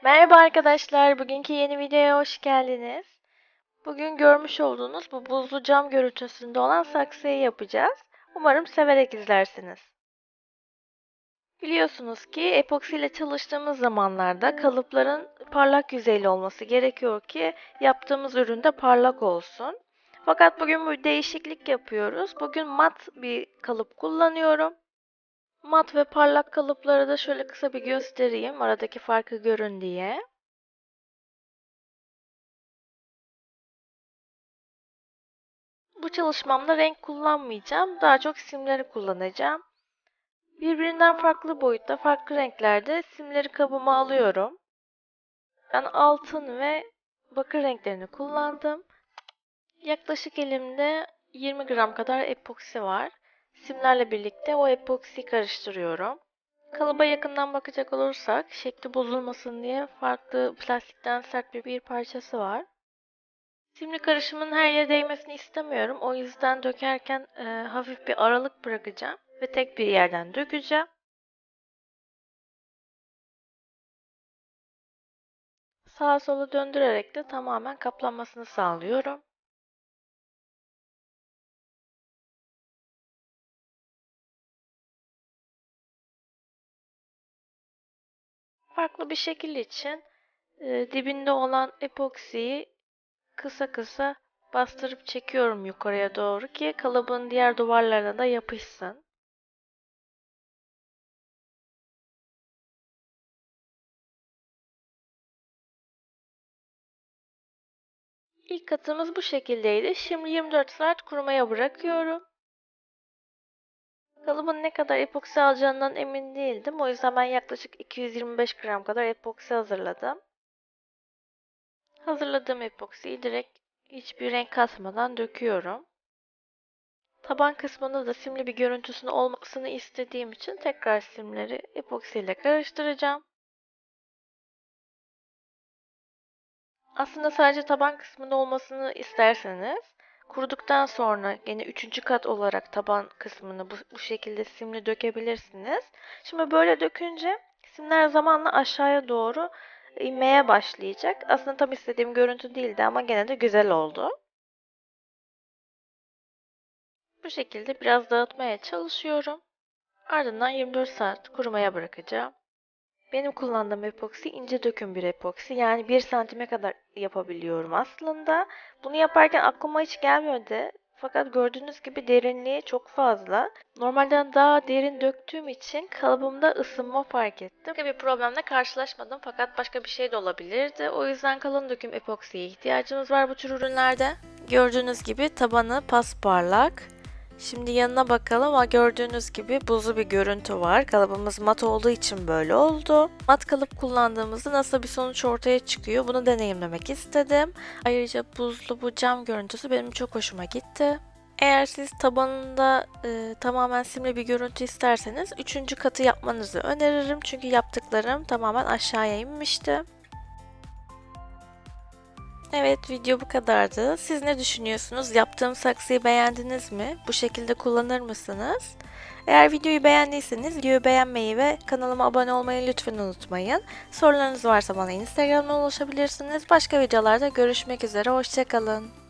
Merhaba arkadaşlar, bugünkü yeni videoya hoş geldiniz. Bugün görmüş olduğunuz bu buzlu cam görüntüsünde olan saksıyı yapacağız. Umarım severek izlersiniz. Biliyorsunuz ki epoksi ile çalıştığımız zamanlarda kalıpların parlak yüzeyli olması gerekiyor ki yaptığımız ürün de parlak olsun. Fakat bugün bir değişiklik yapıyoruz. Bugün mat bir kalıp kullanıyorum. Mat ve parlak kalıpları da şöyle kısa bir göstereyim, aradaki farkı görün diye. Bu çalışmamda renk kullanmayacağım. Daha çok simleri kullanacağım. Birbirinden farklı boyutta, farklı renklerde simleri kabıma alıyorum. Ben altın ve bakır renklerini kullandım. Yaklaşık elimde 20 gram kadar epoksi var. Simlerle birlikte o epoksiyi karıştırıyorum. Kalıba yakından bakacak olursak, şekli bozulmasın diye farklı plastikten sert bir parçası var. Simli karışımın her yere değmesini istemiyorum. O yüzden dökerken hafif bir aralık bırakacağım ve tek bir yerden dökeceğim. Sağa sola döndürerek de tamamen kaplanmasını sağlıyorum. Farklı bir şekil için dibinde olan epoksiyi kısa kısa bastırıp çekiyorum yukarıya doğru ki kalıbın diğer duvarlarına da yapışsın. İlk katımız bu şekildeydi. Şimdi 24 saat kurumaya bırakıyorum. Kalıbın ne kadar epoksi alacağından emin değildim. O yüzden ben yaklaşık 225 gram kadar epoksi hazırladım. Hazırladığım epoksiyi direkt hiçbir renk katmadan döküyorum. Taban kısmında da simli bir görüntüsünün olmasını istediğim için tekrar simleri epoksi ile karıştıracağım. Aslında sadece taban kısmında olmasını isterseniz kuruduktan sonra yine 3. kat olarak taban kısmını bu şekilde simli dökebilirsiniz. Şimdi böyle dökünce simler zamanla aşağıya doğru inmeye başlayacak. Aslında tam istediğim görüntü değildi ama gene de güzel oldu. Bu şekilde biraz dağıtmaya çalışıyorum. Ardından 24 saat kurumaya bırakacağım. Benim kullandığım epoksi ince döküm bir epoksi. Yani 1 santime kadar yapabiliyorum aslında. Bunu yaparken aklıma hiç gelmedi. Fakat gördüğünüz gibi derinliği çok fazla. Normalden daha derin döktüğüm için kalıbımda ısınma fark ettim. Başka bir problemle karşılaşmadım fakat başka bir şey de olabilirdi. O yüzden kalın döküm epoksiye ihtiyacımız var bu tür ürünlerde. Gördüğünüz gibi tabanı pasparlak. Şimdi yanına bakalım ama gördüğünüz gibi buzlu bir görüntü var. Kalıbımız mat olduğu için böyle oldu. Mat kalıp kullandığımızda nasıl bir sonuç ortaya çıkıyor bunu deneyimlemek istedim. Ayrıca buzlu bu cam görüntüsü benim çok hoşuma gitti. Eğer siz tabanında tamamen simli bir görüntü isterseniz 3. katı yapmanızı öneririm. Çünkü yaptıklarım tamamen aşağıya inmişti. Evet, video bu kadardı. Siz ne düşünüyorsunuz? Yaptığım saksıyı beğendiniz mi? Bu şekilde kullanır mısınız? Eğer videoyu beğendiyseniz videoyu beğenmeyi ve kanalıma abone olmayı lütfen unutmayın. Sorularınız varsa bana Instagram'dan ulaşabilirsiniz. Başka videolarda görüşmek üzere. Hoşça kalın.